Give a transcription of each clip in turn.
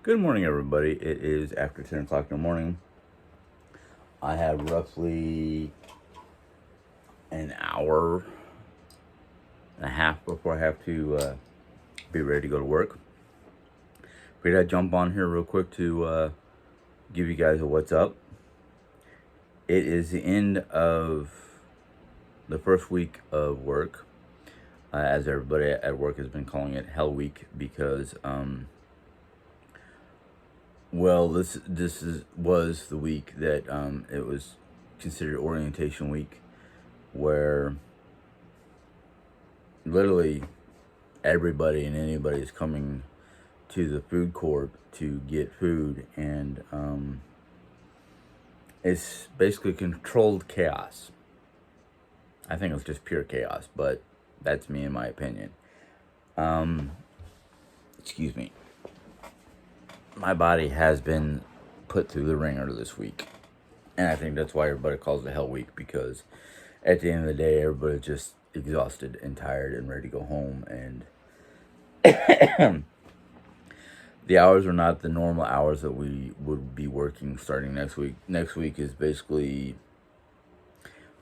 Good morning, everybody. It is after 10 o'clock in the morning. I have roughly an hour and a half before I have to be ready to go to work. Figured I'd jump on here real quick to give you guys a what's up. It is the end of the first week of work, as everybody at work has been calling it Hell Week because was the week that it was considered orientation week, where literally everybody and anybody is coming to the food court to get food, and it's basically controlled chaos. I think it's just pure chaos, but that's me in my opinion. Excuse me. My body has been put through the ringer this week. And I think that's why everybody calls it Hell Week, because at the end of the day, everybody's just exhausted and tired and ready to go home. And the hours are not the normal hours that we would be working starting next week. Next week is basically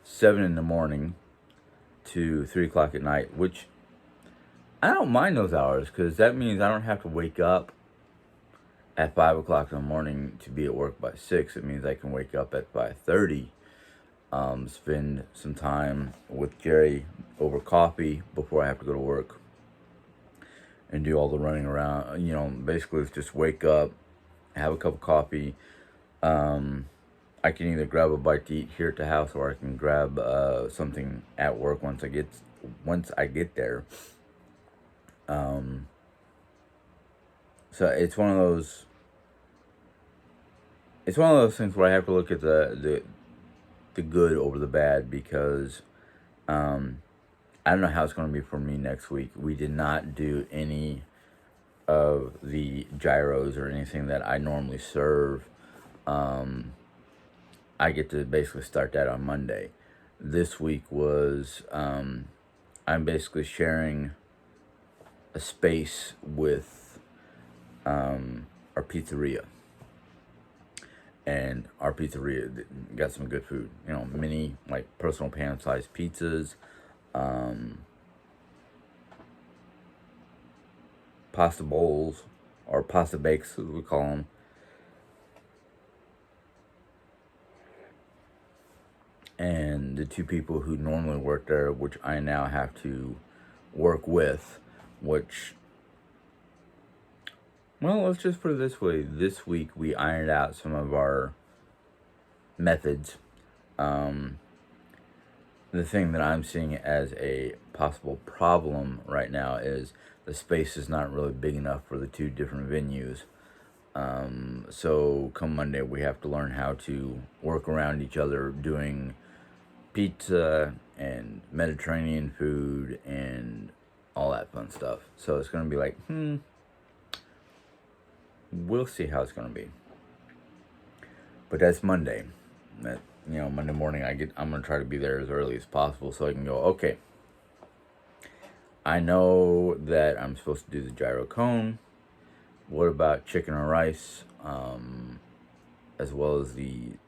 7 in the morning to 3 o'clock at night, which I don't mind those hours because that means I don't have to wake up at 5 o'clock in the morning to be at work by 6. It means I can wake up at 5:30, spend some time with Jerry over coffee before I have to go to work, and do all the running around. Basically it's just wake up, have a cup of coffee. I can either grab a bite to eat here at the house, or I can grab something at work once I get there. So it's one of those things where I have to look at the good over the bad, because I don't know how it's going to be for me next week. We did not do any of the gyros or anything that I normally serve. I get to basically start that on Monday. This week was I'm basically sharing a space with our pizzeria, and our pizzeria got some good food. Mini, like, personal pan sized pizzas, pasta bowls, or pasta bakes as we call them, and the two people who normally work there, which I now have to work with, which, well, let's just put it this way. This week we ironed out some of our methods. The thing that I'm seeing as a possible problem right now is the space is not really big enough for the two different venues. So come Monday, we have to learn how to work around each other doing pizza and Mediterranean food and all that fun stuff. So it's going to be like, we'll see how it's going to be. But that's Monday. Monday morning I'm going to try to be there as early as possible so I can go, okay, I know that I'm supposed to do the gyro cone. What about chicken or rice? As well as the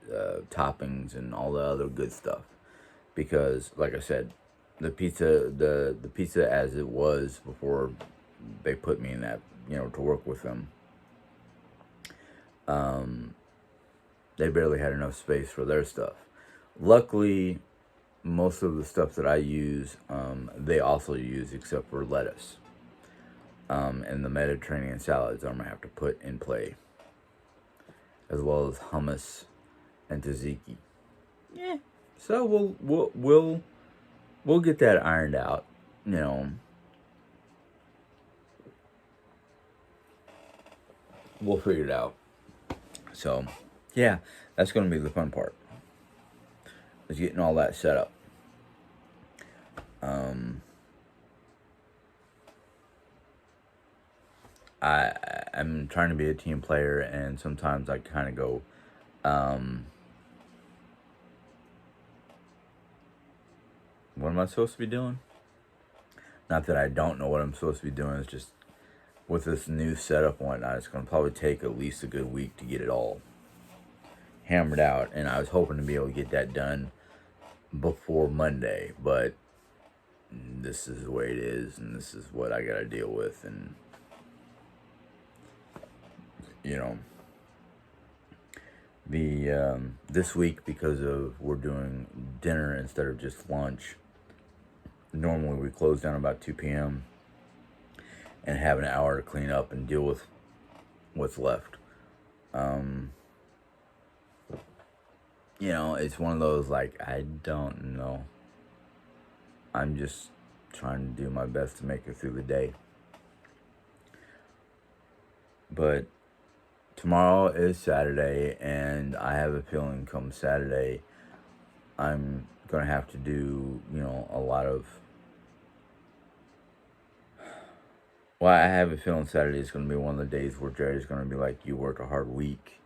toppings and all the other good stuff. Because, like I said, the pizza as it was before they put me in that, to work with them, they barely had enough space for their stuff. Luckily, most of the stuff that I use, they also use, except for lettuce. And the Mediterranean salads I'm going to have to put in play, as well as hummus and tzatziki. Yeah. So we'll get that ironed out, We'll figure it out. So, yeah, that's going to be the fun part, is getting all that set up. I'm trying to be a team player, and sometimes I kind of go, what am I supposed to be doing? Not that I don't know what I'm supposed to be doing. It's just with this new setup and whatnot, it's going to probably take at least a good week to get it all hammered out. And I was hoping to be able to get that done before Monday, but this is the way it is, and this is what I got to deal with. And, you know, this week, because of we're doing dinner instead of just lunch, normally we close down about 2 p.m. and have an hour to clean up and deal with what's left. You know, it's one of those, like, I don't know. I'm just trying to do my best to make it through the day. But tomorrow is Saturday, and I have a feeling come Saturday, I'm going to have to do, you know, a lot of... Well, I have a feeling Saturday is going to be one of the days where Jerry's going to be like, you worked a hard week.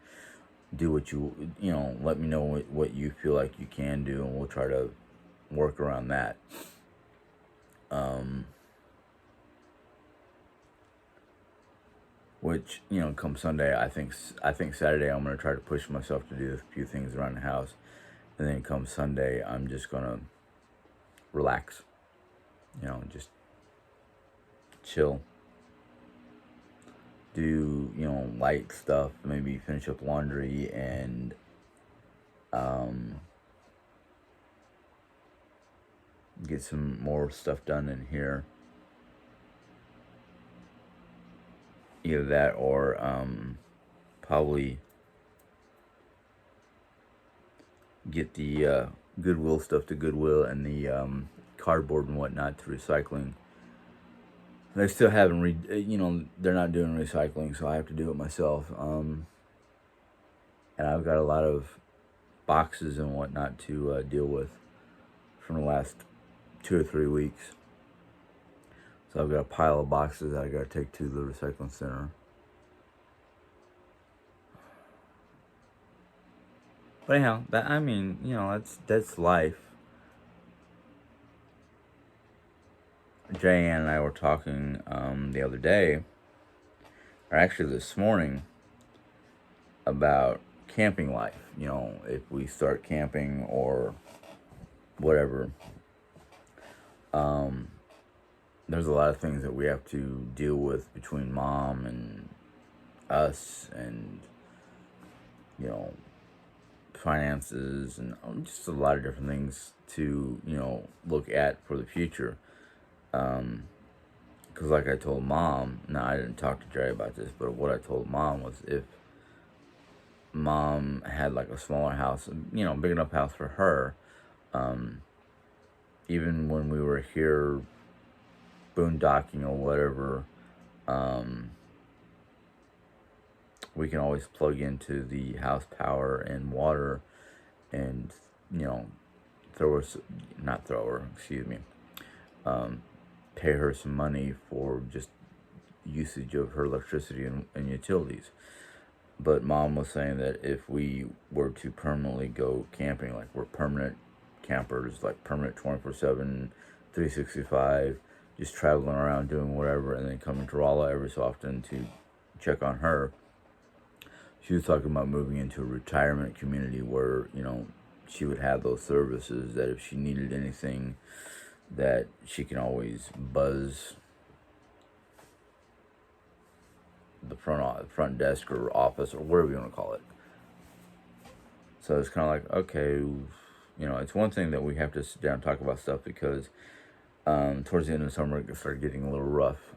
Do what you know, let me know what you feel like you can do, and we'll try to work around that. Which, you know, come Sunday, I think Saturday I'm going to try to push myself to do a few things around the house. And then come Sunday, I'm just going to relax. You know, just chill. Do, you know, light stuff, maybe finish up laundry and get some more stuff done in here. Either that or probably get the Goodwill stuff to Goodwill and the cardboard and whatnot to recycling. They still haven't, you know, they're not doing recycling, so I have to do it myself. And I've got a lot of boxes and whatnot to deal with from the last 2 or 3 weeks. So I've got a pile of boxes that I got to take to the recycling center. But anyhow, I mean, you know, that's life. Jay and I were talking the other day, or actually this morning, about camping life. You know, if we start camping or whatever, there's a lot of things that we have to deal with between Mom and us, and, you know, finances, and just a lot of different things to, you know, look at for the future. Because like I told Mom, now I didn't talk to Jerry about this, but what I told Mom was, if Mom had like a smaller house, you know, big enough house for her, even when we were here boondocking or whatever, we can always plug into the house power and water, and, you know, pay her some money for just usage of her electricity and utilities. But Mom was saying that if we were to permanently go camping, like we're permanent campers, like permanent 24/7, 365, just traveling around doing whatever, and then coming to Rolla every so often to check on her. She was talking about moving into a retirement community where, you know, she would have those services, that if she needed anything, that she can always buzz the front desk or office or whatever you want to call it. So it's kind of like, okay, you know, it's one thing that we have to sit down and talk about stuff, because towards the end of the summer it started getting a little rough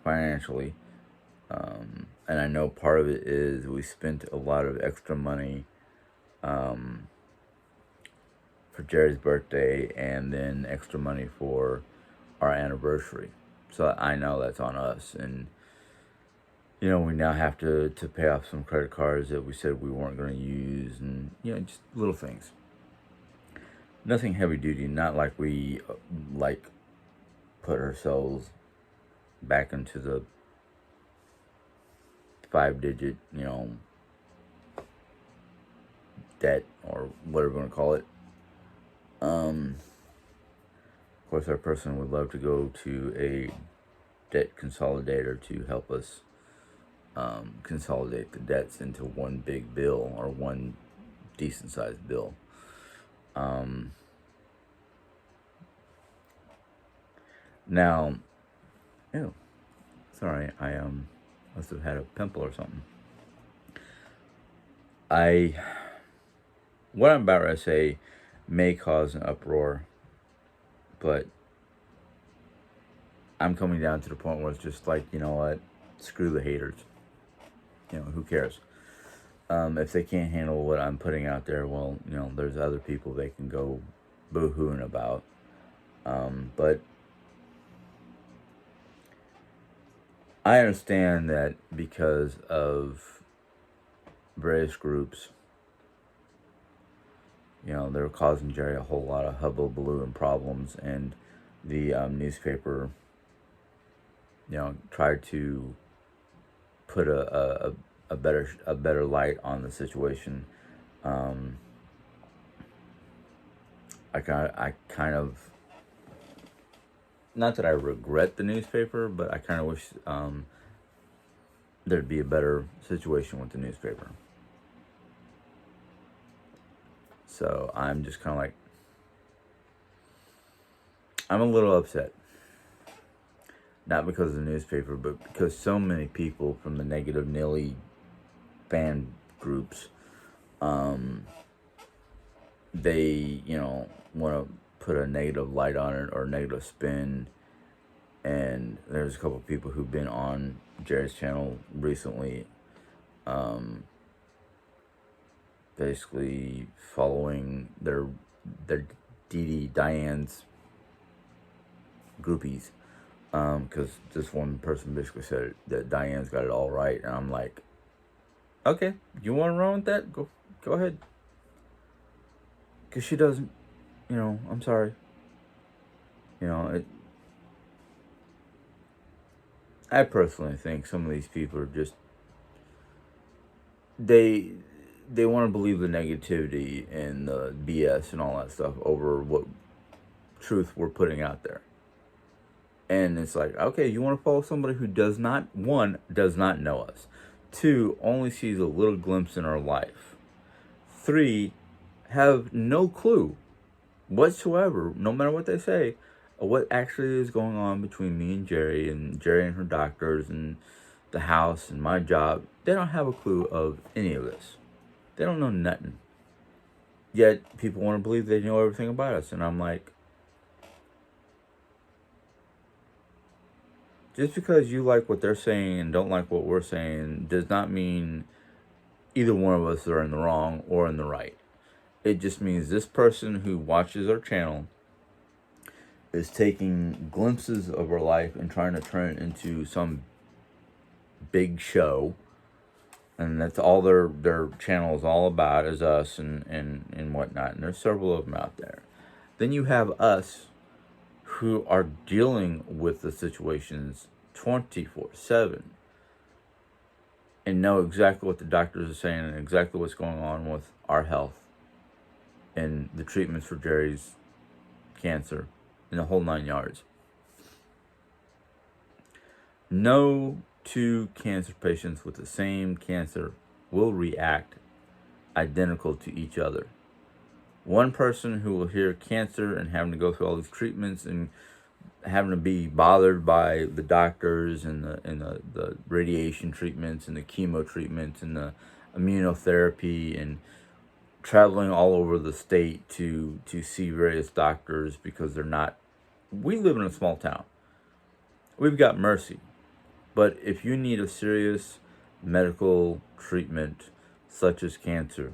financially. And I know part of it is we spent a lot of extra money for Jerry's birthday, and then extra money for our anniversary. So I know that's on us. And, you know, we now have to pay off some credit cards that we said we weren't going to use, and, you know, just little things. Nothing heavy duty, not like we, put ourselves back into the 5-digit, you know, debt or whatever you want to call it. Of course, our person would love to go to a debt consolidator to help us consolidate the debts into one big bill or one decent sized bill. Now, ew, sorry, I must have had a pimple or something. What I'm about to say may cause an uproar, but I'm coming down to the point where it's just like, you know what, screw the haters. Who cares? If they can't handle what I'm putting out there, well, there's other people they can go boo-hooing about. But I understand that because of various groups, they're causing Jerry a whole lot of hullabaloo and problems, and the newspaper, tried to put a better light on the situation. I kind of, not that I regret the newspaper, but I kind of wish there'd be a better situation with the newspaper. So I'm just kind of like, I'm a little upset. Not because of the newspaper, but because so many people from the Negative Nilly fan groups, they, want to put a negative light on it or negative spin. And there's a couple of people who've been on Jerry's channel recently, basically following their Diane's groupies. Because this one person basically said that Diane's got it all right, and I'm like, okay, you want to run with that? Go ahead. Because she doesn't, I'm sorry. I personally think some of these people are just, they want to believe the negativity and the BS and all that stuff over what truth we're putting out there. And it's like, okay, you want to follow somebody who does not know us. 2, only sees a little glimpse in our life. 3, have no clue whatsoever, no matter what they say, of what actually is going on between me and Jerry and her doctors and the house and my job. They don't have a clue of any of this. They don't know nothing. Yet people want to believe they know everything about us. And I'm like, just because you like what they're saying and don't like what we're saying does not mean either one of us are in the wrong or in the right. It just means this person who watches our channel is taking glimpses of our life and trying to turn it into some big show. And that's all their channel is all about, is us and whatnot. And there's several of them out there. Then you have us who are dealing with the situations 24/7 and know exactly what the doctors are saying and exactly what's going on with our health and the treatments for Jerry's cancer and the whole 9 yards. No 2 cancer patients with the same cancer will react identical to each other. One person who will hear cancer and having to go through all these treatments and having to be bothered by the doctors and the radiation treatments and the chemo treatments and the immunotherapy and traveling all over the state to see various doctors because they're not. We live in a small town. We've got mercy. But if you need a serious medical treatment such as cancer,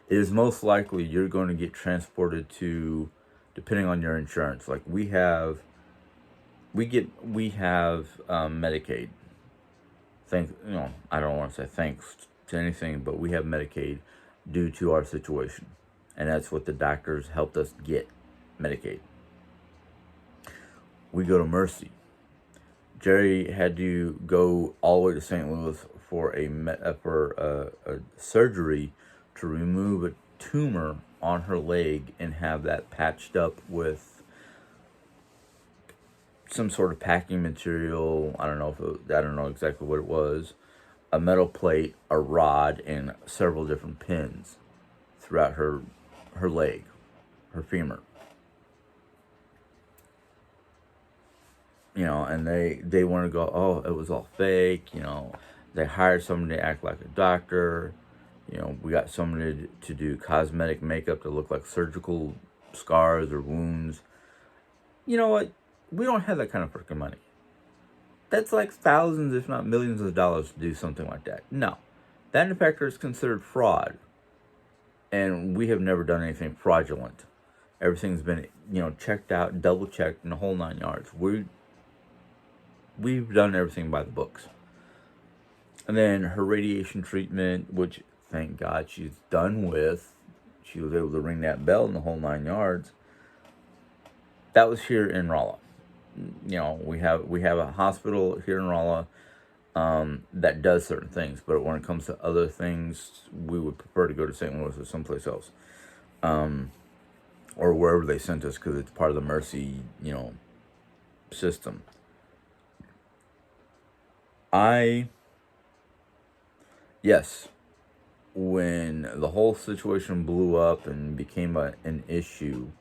it is most likely you're going to get transported to, depending on your insurance. Like we have Medicaid. I don't want to say thanks to anything, but we have Medicaid due to our situation, and that's what the doctors helped us get, Medicaid. We go to Mercy. Jerry had to go all the way to St. Louis for a surgery to remove a tumor on her leg and have that patched up with some sort of packing material. I don't know if I don't know exactly what it was. A metal plate, a rod, and several different pins throughout her leg, her femur. And they want to go, oh, it was all fake. They hired somebody to act like a doctor. We got somebody to do cosmetic makeup to look like surgical scars or wounds. You know what? We don't have that kind of freaking money. That's like thousands, if not millions of dollars to do something like that. No. That, in fact, is considered fraud. And we have never done anything fraudulent. Everything's been, checked out, double checked, in the whole 9 yards. We've done everything by the books. And then her radiation treatment, which thank God she's done with. She was able to ring that bell in the whole 9 yards. That was here in Rolla. We have a hospital here in Rolla that does certain things, but when it comes to other things, we would prefer to go to St. Louis or someplace else, or wherever they sent us, because it's part of the Mercy, system. Yes, when the whole situation blew up and became an issue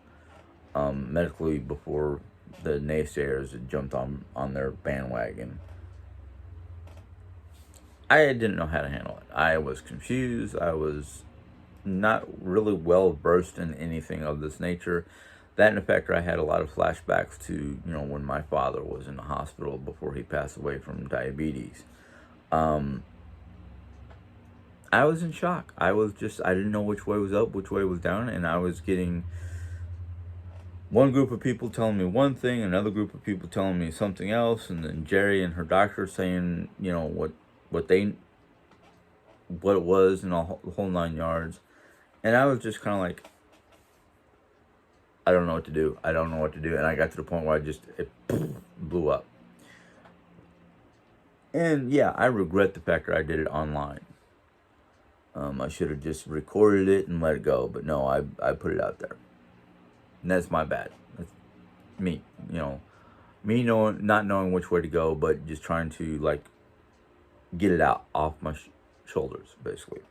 medically, before the naysayers had jumped on their bandwagon, I didn't know how to handle it. I was confused. I was not really well versed in anything of this nature. That, in fact, I had a lot of flashbacks to, when my father was in the hospital before he passed away from diabetes. I was in shock. I didn't know which way was up, which way was down, and I was getting one group of people telling me one thing, another group of people telling me something else, and then Jerry and her doctor saying, what it was, and the whole 9 yards. And I was just kind of like, I don't know what to do. And I got to the point where it blew up. And yeah, I regret the fact that I did it online. I should have just recorded it and let it go. But no, I put it out there. And that's my bad. That's me, me not knowing which way to go, but just trying to get it out off my shoulders, basically.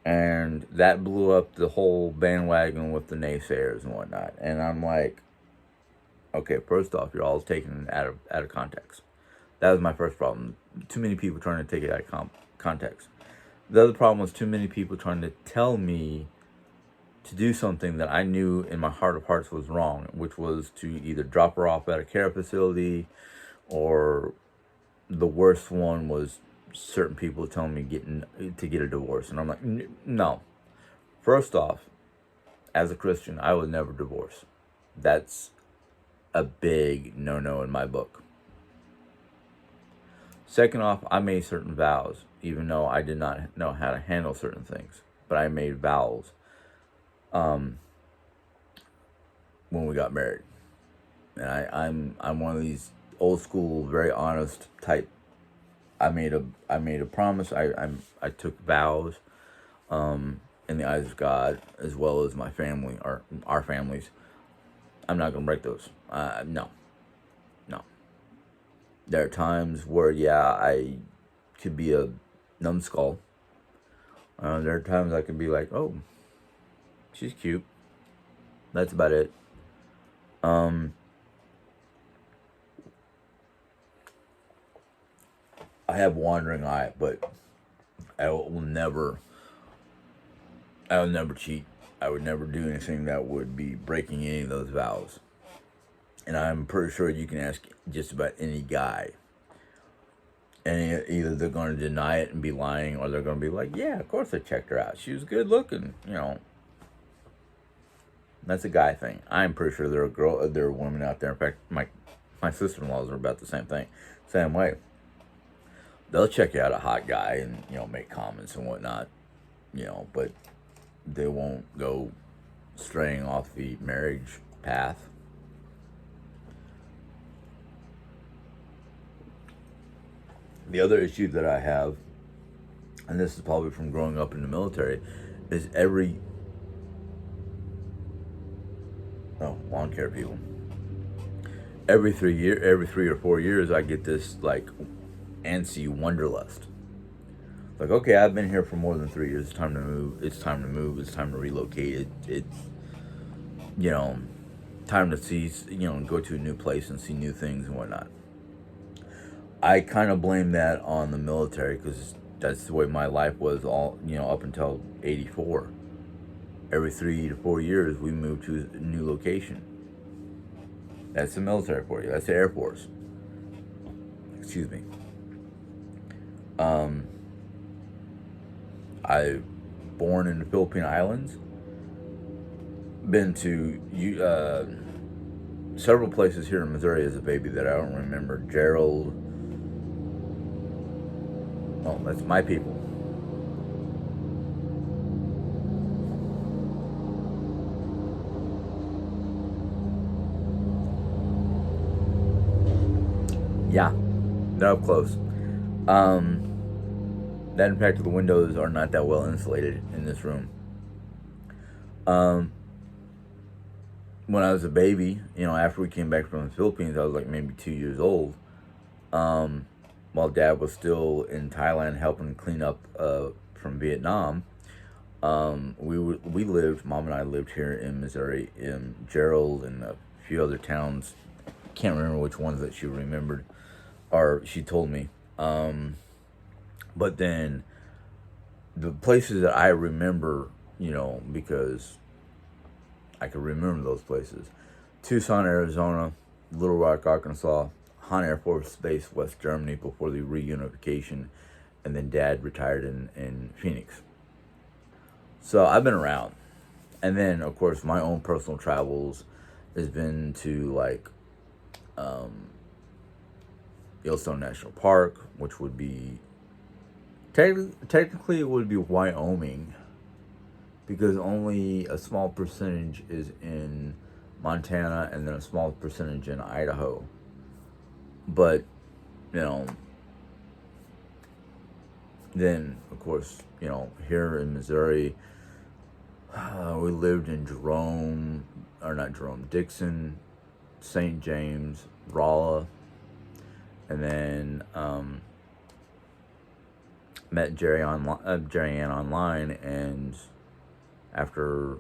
And that blew up the whole bandwagon with the naysayers and whatnot. And I'm like, okay, first off, you're all taking it out of context. That was my first problem. Too many people trying to take it out of context. The other problem was too many people trying to tell me to do something that I knew in my heart of hearts was wrong, which was to either drop her off at a care facility, or the worst one was certain people telling me to get a divorce. And I'm like, no. First off, as a Christian, I would never divorce. That's a big no-no in my book. Second off, I made certain vows, even though I did not know how to handle certain things. But I made vows when we got married. And I'm one of these old school, very honest type. I made a promise. I took vows in the eyes of God, as well as my family, or our families. I'm not gonna break those. No. There are times where, yeah, I could be a numbskull. There are times I could be like, oh, she's cute. That's about it. I have wandering eye, but I will never cheat. I would never do anything that would be breaking any of those vows. And I'm pretty sure you can ask just about any guy, and either they're going to deny it and be lying, or they're going to be like, yeah, of course I checked her out. She was good looking, That's a guy thing. I'm pretty sure there are women out there. In fact, my sister-in-laws are about the same way. They'll check out a hot guy and, make comments and whatnot, but they won't go straying off the marriage path. The other issue that I have, and this is probably from growing up in the military, is lawn care people. every 3 or 4 years, I get this like antsy wanderlust. Like, okay, I've been here for more than 3 years. It's time to move. It's time to move. It's time to relocate. It's you know, time to see, go to a new place and see new things and whatnot. I kind of blame that on the military because that's the way my life was all, up until 84. Every 3 to 4 years, we moved to a new location. That's the military for you. That's the Air Force. Excuse me. I born in the Philippine Islands. Been to several places here in Missouri as a baby that I don't remember. Gerald. Oh, that's my people. Yeah, they're up close. That in fact, the windows are not that well insulated in this room. When I was a baby, after we came back from the Philippines, I was like maybe 2 years old. While Dad was still in Thailand helping clean up from Vietnam, we lived. Mom and I lived here in Missouri, in Gerald and a few other towns. Can't remember which ones that she remembered, or she told me. But then the places that I remember, because I can remember those places: Tucson, Arizona; Little Rock, Arkansas; Han Air Force Base, West Germany, before the reunification, and then Dad retired in Phoenix. So I've been around. And then, of course, my own personal travels has been to, like, Yellowstone National Park, which would be, technically it would be Wyoming, because only a small percentage is in Montana and then a small percentage in Idaho. But, then, of course, here in Missouri, we lived in Dixon, St. James, Rolla, and then met Jerry Ann online, and after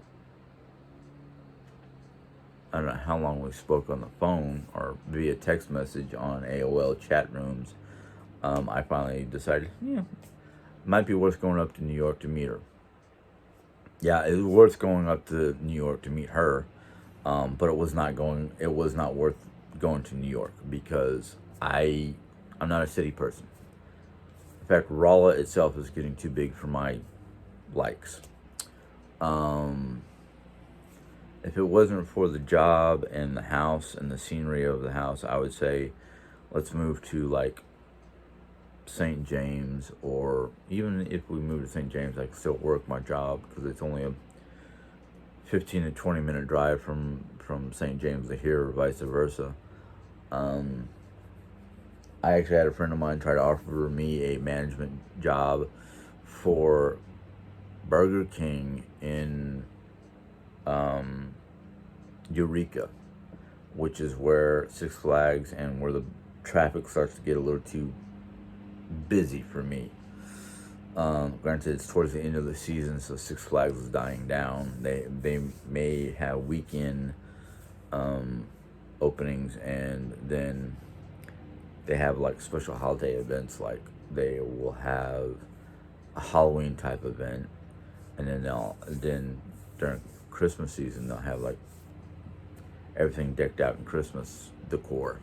I don't know how long we spoke on the phone or via text message on AOL chat rooms, I finally decided, it might be worth going up to New York to meet her. Yeah, it was worth going up to New York to meet her, but it was not worth going to New York because I'm not a city person. In fact, Rolla itself is getting too big for my likes. If it wasn't for the job and the house and the scenery of the house, I would say let's move to like St. James, or even if we move to St. James, I can still work my job because it's only a 15 to 20 minute drive from St. James to here, or vice versa. I actually had a friend of mine try to offer me a management job for Burger King in Eureka, which is where Six Flags and where the traffic starts to get a little too busy for me. Granted, it's towards the end of the season, so Six Flags is dying down. They may have weekend openings, and then they have like special holiday events. Like they will have a Halloween type event, and then during Christmas season they'll have like everything decked out in Christmas decor,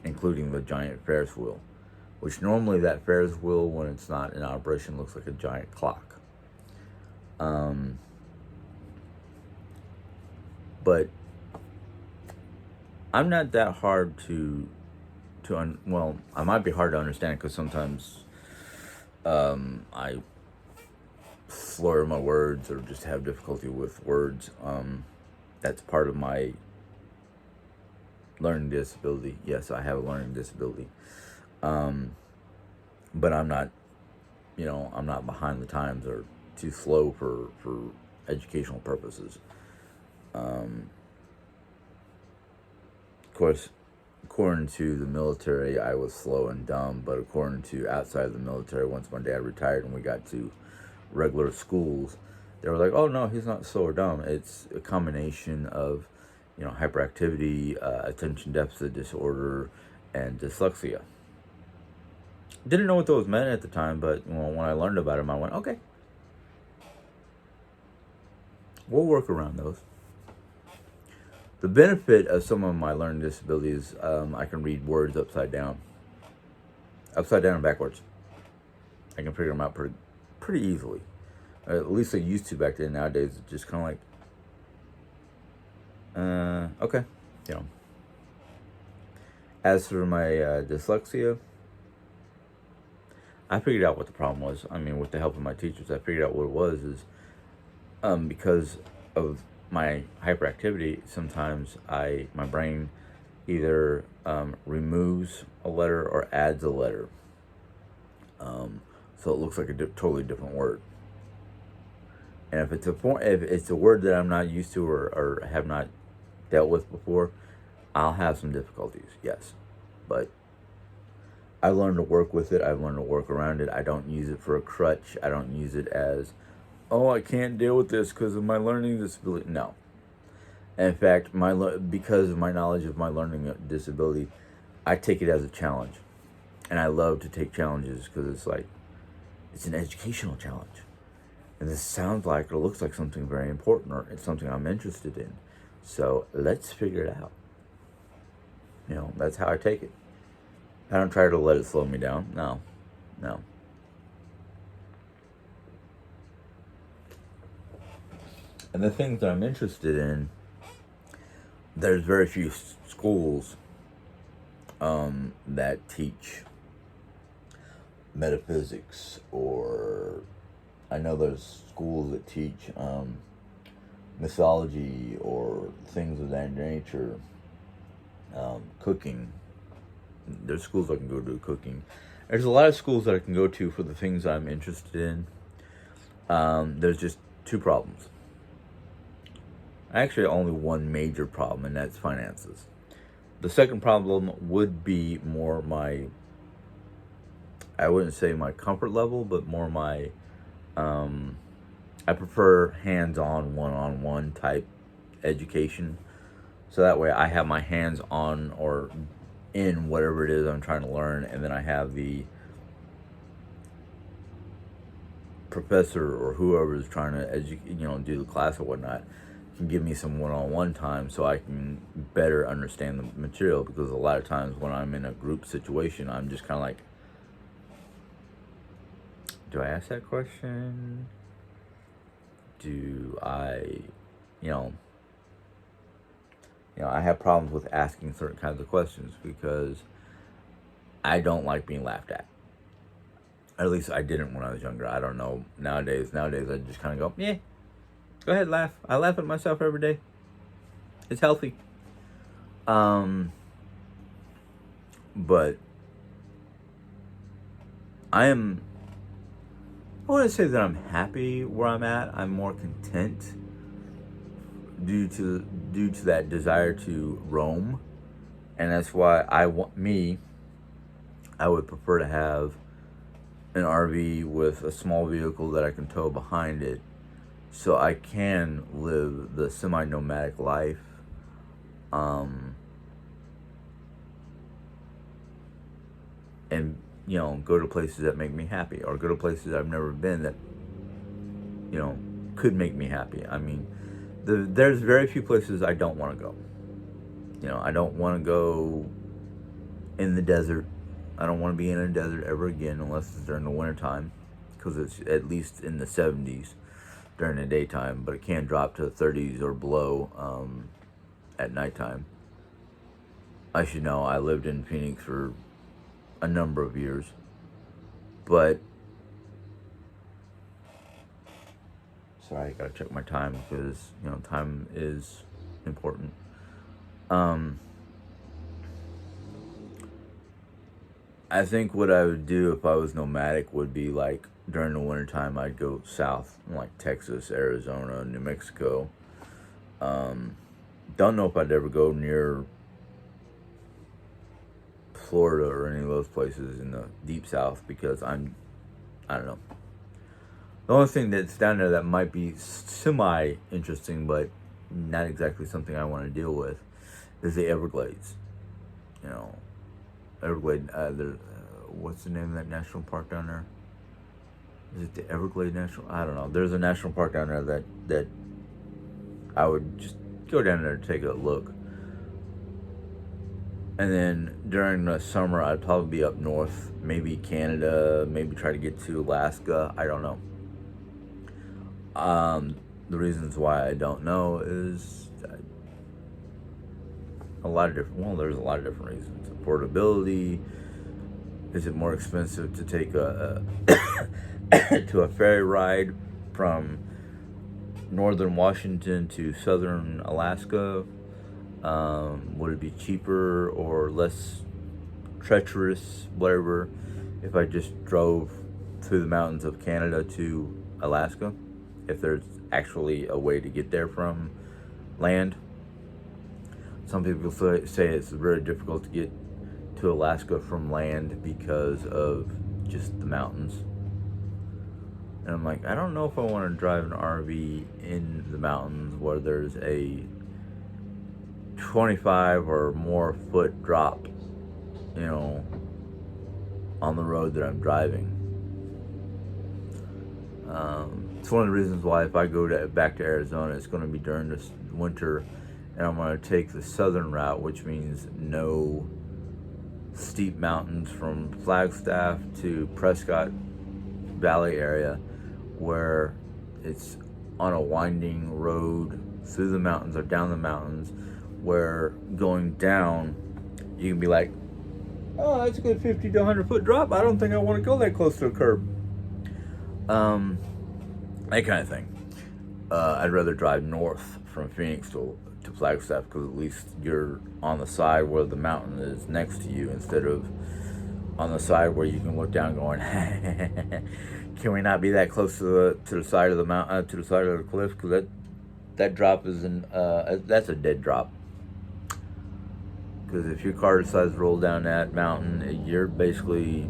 including the giant Ferris wheel, which normally that Ferris wheel, when it's not in operation, looks like a giant clock. But I'm not that hard I might be hard to understand because sometimes I slur my words or just have difficulty with words. That's part of my learning disability. Yes, I have a learning disability. But I'm not, I'm not behind the times or too slow for educational purposes. Of course, according to the military, I was slow and dumb, but according to outside of the military, once my dad retired and we got to regular schools, they were like, "Oh no, he's not slow or dumb. It's a combination of, hyperactivity, attention deficit disorder, and dyslexia." Didn't know what those meant at the time, but when I learned about them, I went, "Okay, we'll work around those." The benefit of some of my learning disabilities, I can read words upside down and backwards. I can figure them out pretty easily. At least I used to back then. Nowadays, it's just kind of like, okay, you know. As for my dyslexia, I figured out what the problem was. I mean, with the help of my teachers, I figured out what it was is because of my hyperactivity. Sometimes my brain either removes a letter or adds a letter, so it looks like a totally different word. And if it's a word that I'm not used to or have not dealt with before, I'll have some difficulties. Yes, but I learned to work with it. I've learned to work around it. I don't use it for a crutch. I don't use it as, oh, I can't deal with this because of my learning disability. No. In fact, because of my knowledge of my learning disability, I take it as a challenge. And I love to take challenges because it's an educational challenge. And this sounds like or looks like something very important or it's something I'm interested in. So let's figure it out. That's how I take it. I don't try to let it slow me down. No. And the things that I'm interested in, there's very few schools that teach metaphysics, or I know there's schools that teach mythology or things of that nature, cooking. There's schools I can go to cooking. There's a lot of schools that I can go to for the things I'm interested in. There's just two problems. Actually, only one major problem, and that's finances. The second problem would be more I wouldn't say my comfort level, but more my, I prefer hands-on, one-on-one type education. So that way I have my hands on or in whatever it is I'm trying to learn, and then I have the professor or whoever is trying to do the class or whatnot can give me some one-on-one time so I can better understand the material, because a lot of times when I'm in a group situation, I'm just kind of like, do I ask that question? Do I, I have problems with asking certain kinds of questions because I don't like being laughed at. At least I didn't when I was younger. I don't know nowadays. Nowadays, I just kind of go, yeah, go ahead, laugh. I laugh at myself every day. It's healthy. But I wouldn't say that I'm happy where I'm at. I'm more content due to that desire to roam, and that's why I would prefer to have an RV with a small vehicle that I can tow behind it, so I can live the semi-nomadic life. And go to places that make me happy, or go to places I've never been that could make me happy. I mean, there's very few places I don't want to go. I don't want to go in the desert. I don't want to be in a desert ever again unless it's during the winter time, because it's at least in the 70s during the daytime, but it can drop to the 30s or below at nighttime. I should know, I lived in Phoenix for a number of years, but sorry, I gotta check my time because time is important. I think what I would do if I was nomadic would be like during the wintertime I'd go south, like Texas, Arizona, New Mexico. Don't know if I'd ever go near Florida or any of those places in the deep south, because I don't know. The only thing that's down there that might be semi interesting, but not exactly something I want to deal with, is the Everglades. You know, what's the name of that national park down there? Is it the Everglades National? I don't know. There's a national park down there that I would just go down there to take a look. And then during the summer, I'd probably be up north, maybe Canada, maybe try to get to Alaska. I don't know. The reasons why I don't know is a lot of different. Well, there's a lot of different reasons. Affordability. Is it more expensive to take a to a ferry ride from northern Washington to southern Alaska? Would it be cheaper or less treacherous, whatever, if I just drove through the mountains of Canada to Alaska? If there's actually a way to get there from land. Some people say it's very difficult to get to Alaska from land because of just the mountains. And I'm like, I don't know if I want to drive an RV in the mountains where there's a 25 or more foot drop, you know, on the road that I'm driving. It's one of the reasons why if I go back to Arizona, it's going to be during this winter, and I'm going to take the southern route, which means no steep mountains from Flagstaff to Prescott Valley area, where it's on a winding road through the mountains or down the mountains, where going down, you can be like, oh, that's a good 50 to 100 foot drop. I don't think I want to go that close to a curb. That kind of thing. I'd rather drive north from Phoenix to Flagstaff, because at least you're on the side where the mountain is next to you, instead of on the side where you can look down going, can we not be that close to the side of the mountain, to the side of the cliff? Because that drop is that's a dead drop. Because if your car decides to roll down that mountain, you're basically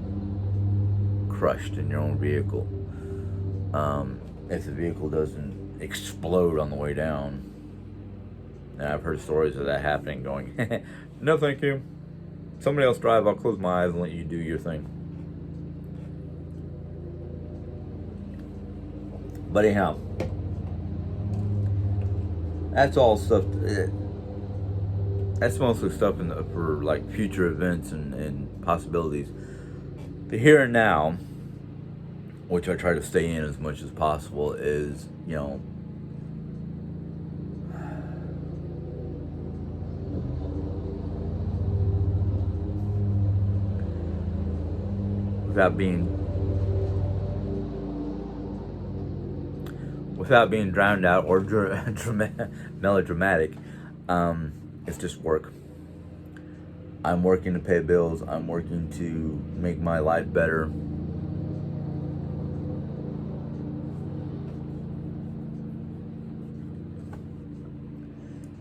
crushed in your own vehicle. If the vehicle doesn't explode on the way down. And I've heard stories of that happening, going, no thank you. Somebody else drive, I'll close my eyes and let you do your thing. But anyhow, that's all stuff. That's mostly stuff for like future events and possibilities. The here and now, which I try to stay in as much as possible, is, you know, without being drowned out or melodramatic, it's just work. I'm working to pay bills. I'm working to make my life better.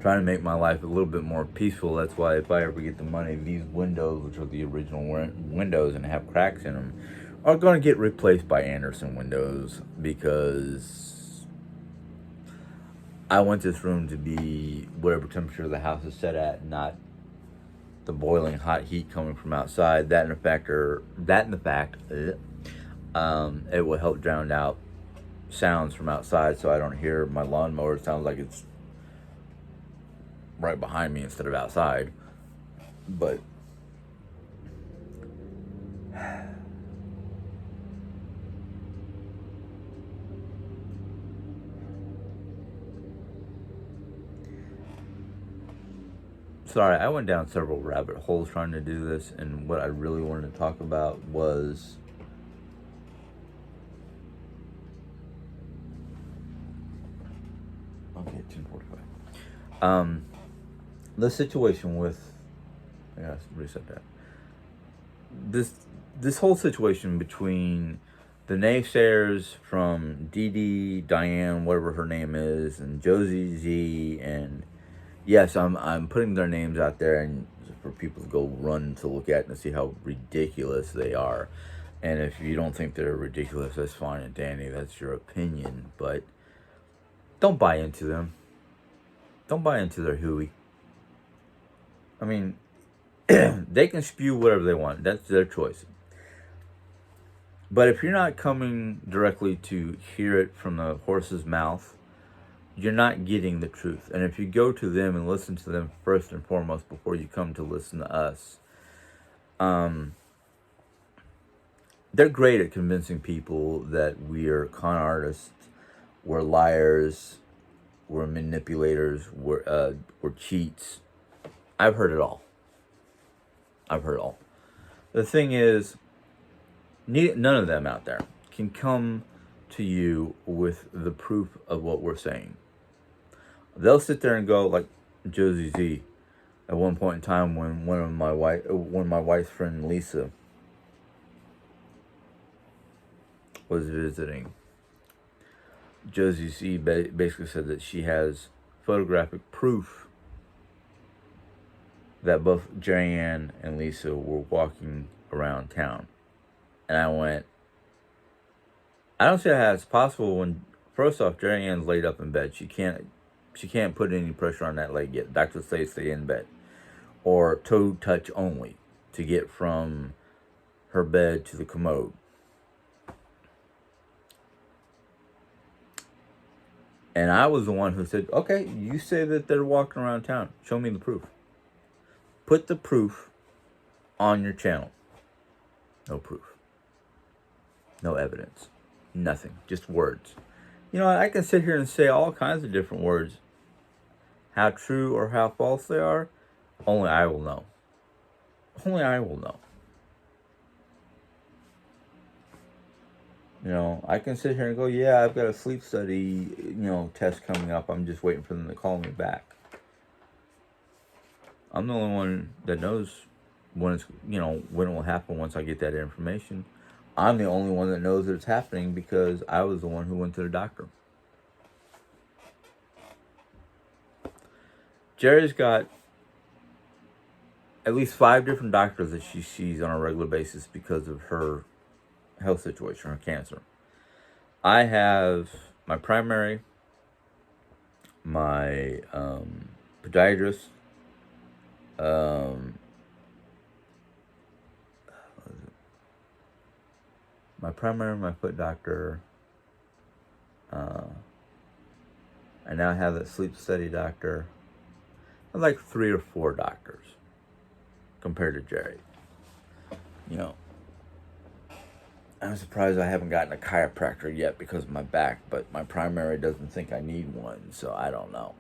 Trying to make my life a little bit more peaceful. That's why if I ever get the money, these windows, which are the original windows and have cracks in them, are going to get replaced by Anderson windows, because I want this room to be whatever temperature the house is set at, not the boiling hot heat coming from outside. That and the fact, it will help drown out sounds from outside, so I don't hear my lawnmower. It sounds like it's right behind me instead of outside. But sorry, I went down several rabbit holes trying to do this, and what I really wanted to talk about was okay, 10:45. The situation with, I gotta reset that. This whole situation between the naysayers from Dee Dee, Diane, whatever her name is, and Josie Z, and yes, I'm putting their names out there and for people to go run to look at and see how ridiculous they are. And if you don't think they're ridiculous, that's fine and dandy. That's your opinion, but don't buy into them. Don't buy into their hooey. I mean, they can spew whatever they want. That's their choice. But if you're not coming directly to hear it from the horse's mouth, you're not getting the truth. And if you go to them and listen to them first and foremost before you come to listen to us, they're great at convincing people that we are con artists, we're liars, we're manipulators, we're cheats. I've heard it all. I've heard it all. The thing is, none of them out there can come to you with the proof of what we're saying. They'll sit there and go like Josie Z. At one point in time, when my wife's friend Lisa was visiting, Josie Z basically said that she has photographic proof that both Jerry Ann and Lisa were walking around town. And I went, I don't see how it's possible when, first off, Jerry Ann's laid up in bed. She can't put any pressure on that leg yet. Doctors say stay in bed. Or toe touch only to get from her bed to the commode. And I was the one who said, okay, you say that they're walking around town. Show me the proof. Put the proof on your channel. No proof. No evidence. Nothing. Just words. You know, I can sit here and say all kinds of different words. How true or how false they are, only I will know. Only I will know. You know, I can sit here and go, yeah, I've got a sleep study, test coming up. I'm just waiting for them to call me back. I'm the only one that knows when it will happen once I get that information. I'm the only one that knows that it's happening because I was the one who went to the doctor. Jerry's got at least 5 different doctors that she sees on a regular basis because of her health situation, her cancer. I have my primary, my podiatrist, my primary, my foot doctor. I now have that sleep study doctor. I have like 3 or 4 doctors compared to Jerry. I'm surprised I haven't gotten a chiropractor yet because of my back, but my primary doesn't think I need one, so I don't know.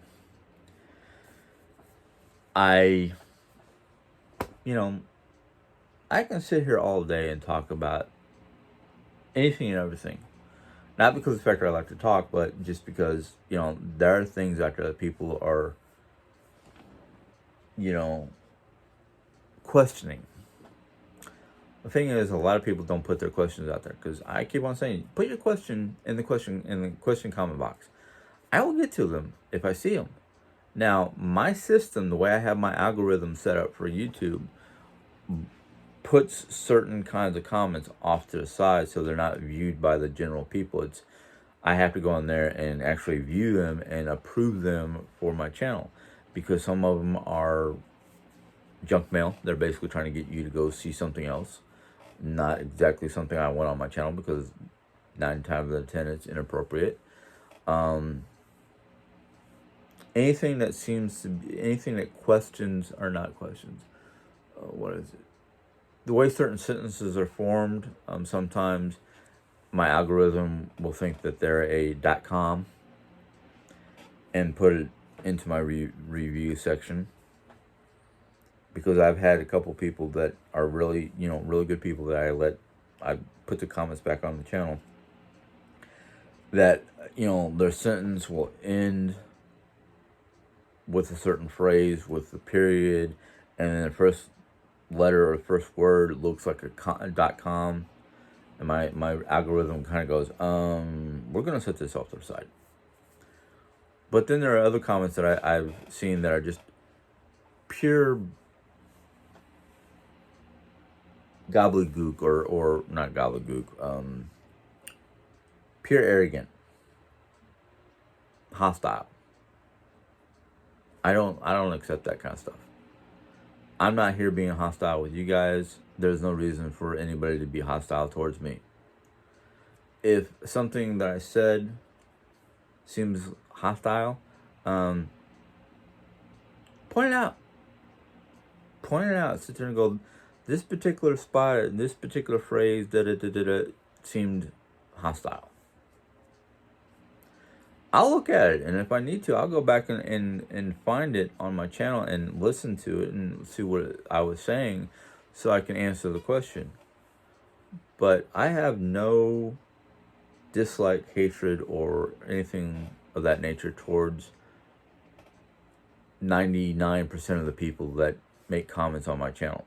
I can sit here all day and talk about anything and everything. Not because of the fact that I like to talk, but just because, there are things out there that people are, questioning. The thing is, a lot of people don't put their questions out there because I keep on saying, put your question in the question comment box. I will get to them if I see them. Now, my system, the way I have my algorithm set up for YouTube, puts certain kinds of comments off to the side so they're not viewed by the general people. I have to go in there and actually view them and approve them for my channel because some of them are junk mail. They're basically trying to get you to go see something else. Not exactly something I want on my channel because 9 times out of 10 it's inappropriate. Anything that questions are not questions. What is it? The way certain sentences are formed, sometimes my algorithm will think that they're a .com and put it into my review section. Because I've had a couple people that are really, really good people that I put the comments back on the channel. That, their sentence will end with a certain phrase, with the period, and then the first letter or first word looks like a .com. And my algorithm kind of goes, we're going to set this off to the side. But then there are other comments that I've seen that are just pure gobbledygook, or not gobbledygook, pure arrogant, hostile. I don't accept that kind of stuff. I'm not here being hostile with you guys. There's no reason for anybody to be hostile towards me. If something that I said seems hostile, point it out. Point it out. Sit there and go, this particular spot, this particular phrase, seemed hostile. I'll look at it, and if I need to, I'll go back and find it on my channel and listen to it and see what I was saying so I can answer the question. But I have no dislike, hatred, or anything of that nature towards 99% of the people that make comments on my channel.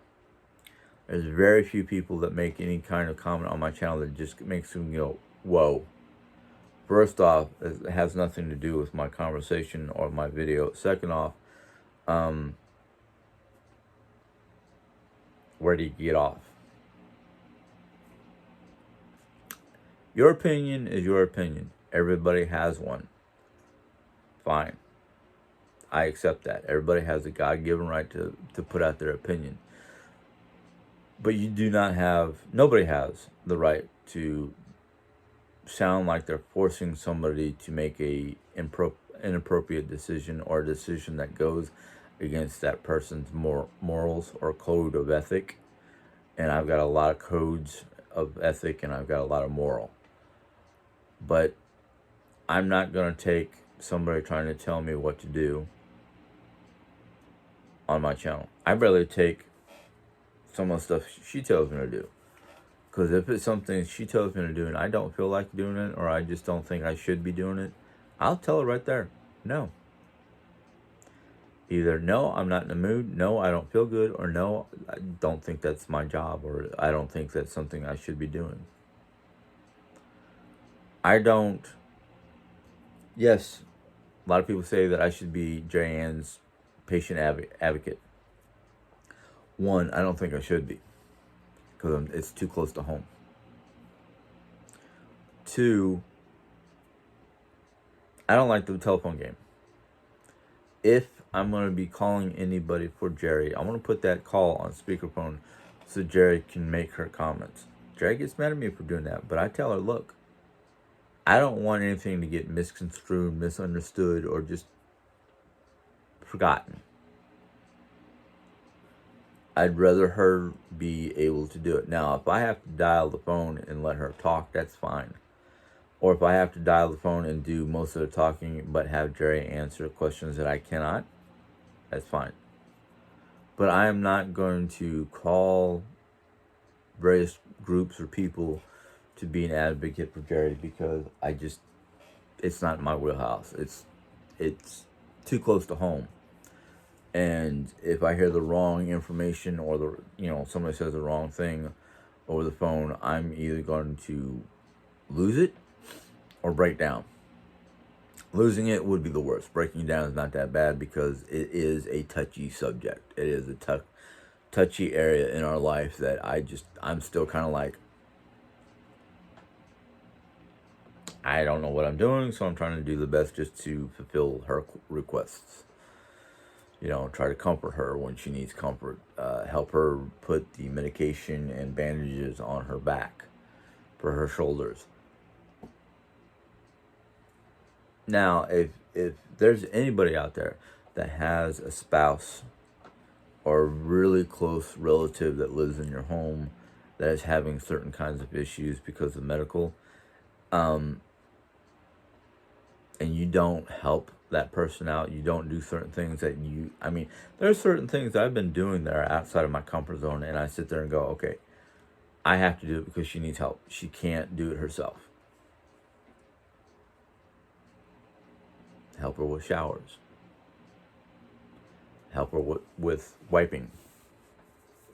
There's very few people that make any kind of comment on my channel that just makes them go, whoa. First off, it has nothing to do with my conversation or my video. Second off, where do you get off? Your opinion is your opinion. Everybody has one. Fine. I accept that. Everybody has a God-given right to put out their opinion. But you do not have, nobody has the right to sound like they're forcing somebody to make a inappropriate decision, or a decision that goes against that person's morals or code of ethic. And I've got a lot of codes of ethic, and I've got a lot of moral. But I'm not going to take somebody trying to tell me what to do on my channel. I'd rather take some of the stuff she tells me to do. Because if it's something she tells me to do and I don't feel like doing it, or I just don't think I should be doing it, I'll tell her right there, no. Either no, I'm not in the mood, no, I don't feel good, or no, I don't think that's my job, or I don't think that's something I should be doing. Yes, a lot of people say that I should be J-Ann's patient advocate. One, I don't think I should be, because it's too close to home. Two, I don't like the telephone game. If I'm going to be calling anybody for Jerry, I want to put that call on speakerphone so Jerry can make her comments. Jerry gets mad at me for doing that, but I tell her, look, I don't want anything to get misconstrued, misunderstood, or just forgotten. I'd rather her be able to do it. Now, if I have to dial the phone and let her talk, that's fine. Or if I have to dial the phone and do most of the talking but have Jerry answer questions that I cannot, that's fine. But I am not going to call various groups or people to be an advocate for Jerry, because it's not my wheelhouse. It's too close to home. And if I hear the wrong information, or somebody says the wrong thing over the phone, I'm either going to lose it or break down. Losing it would be the worst. Breaking down is not that bad, because it is a touchy subject. It is a touchy area in our life that I'm still kind of like, I don't know what I'm doing, so I'm trying to do the best just to fulfill her requests. Try to comfort her when she needs comfort. Help her put the medication and bandages on her back for her shoulders. Now, if there's anybody out there that has a spouse or a really close relative that lives in your home that is having certain kinds of issues because of medical, and you don't help that person out, you don't do certain things that there's certain things that I've been doing that are outside of my comfort zone, and I sit there and go, okay, I have to do it because she needs help. She can't do it herself. Help her with showers. Help her with wiping,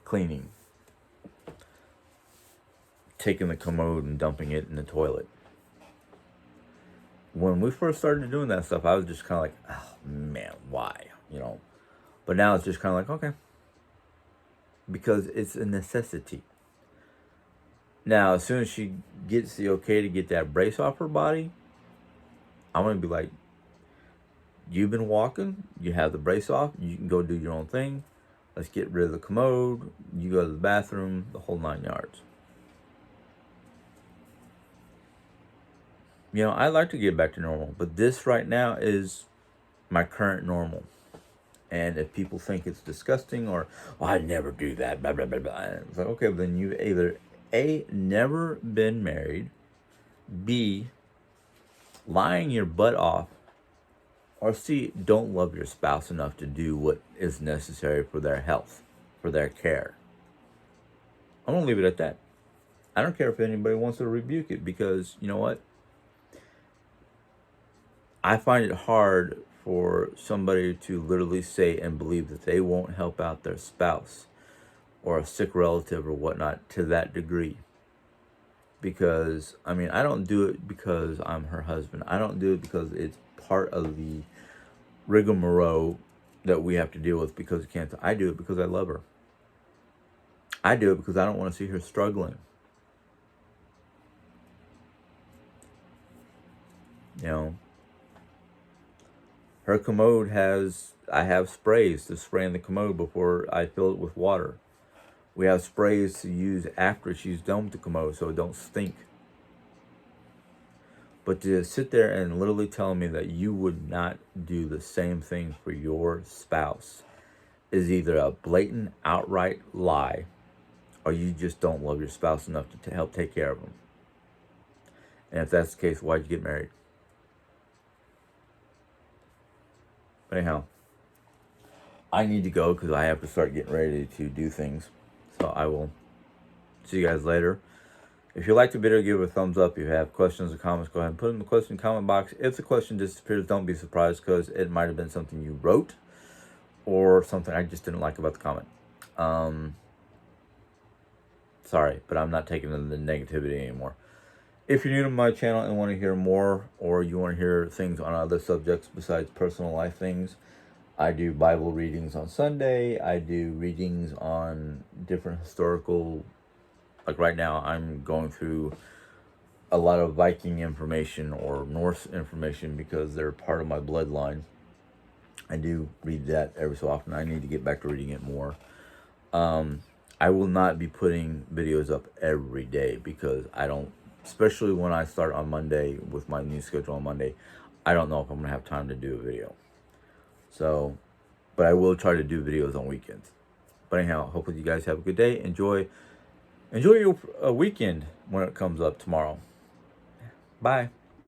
cleaning, taking the commode and dumping it in the toilet. when we first started doing that stuff, I was just kind of like, oh man, why? But now it's just kind of like, okay, because it's a necessity. Now, as soon as she gets the okay to get that brace off her body, I'm going to be like, you've been walking, you have the brace off, you can go do your own thing. Let's get rid of the commode. You go to the bathroom, the whole 9 yards. I'd like to get back to normal, but this right now is my current normal. And if people think it's disgusting or, oh, I'd never do that, blah, blah, blah, blah. It's like, okay, then you've either A, never been married, B, lying your butt off, or C, don't love your spouse enough to do what is necessary for their health, for their care. I'm going to leave it at that. I don't care if anybody wants to rebuke it, because you know what? I find it hard for somebody to literally say and believe that they won't help out their spouse or a sick relative or whatnot to that degree. Because, I don't do it because I'm her husband. I don't do it because it's part of the rigmarole that we have to deal with because of cancer. I do it because I love her. I do it because I don't want to see her struggling. Her commode I have sprays to spray in the commode before I fill it with water. We have sprays to use after she's done with the commode so it don't stink. But to sit there and literally tell me that you would not do the same thing for your spouse is either a blatant, outright lie, or you just don't love your spouse enough to help take care of them. And if that's the case, why'd you get married? But anyhow, I need to go because I have to start getting ready to do things. So I will see you guys later. If you like the video, give it a thumbs up. If you have questions or comments, go ahead and put it in the question comment box. If the question disappears, don't be surprised because it might have been something you wrote or something I just didn't like about the comment. Sorry, but I'm not taking the negativity anymore. If you're new to my channel and want to hear more, or you want to hear things on other subjects besides personal life things, I do Bible readings on Sunday. I do readings on different historical, like right now I'm going through a lot of Viking information or Norse information because they're part of my bloodline. I do read that every so often. I need to get back to reading it more. I will not be putting videos up every day because I don't, especially when I start on Monday with my new schedule on Monday, I don't know if I'm going to have time to do a video. So, but I will try to do videos on weekends. But anyhow, hopefully you guys have a good day. Enjoy your weekend when it comes up tomorrow. Bye.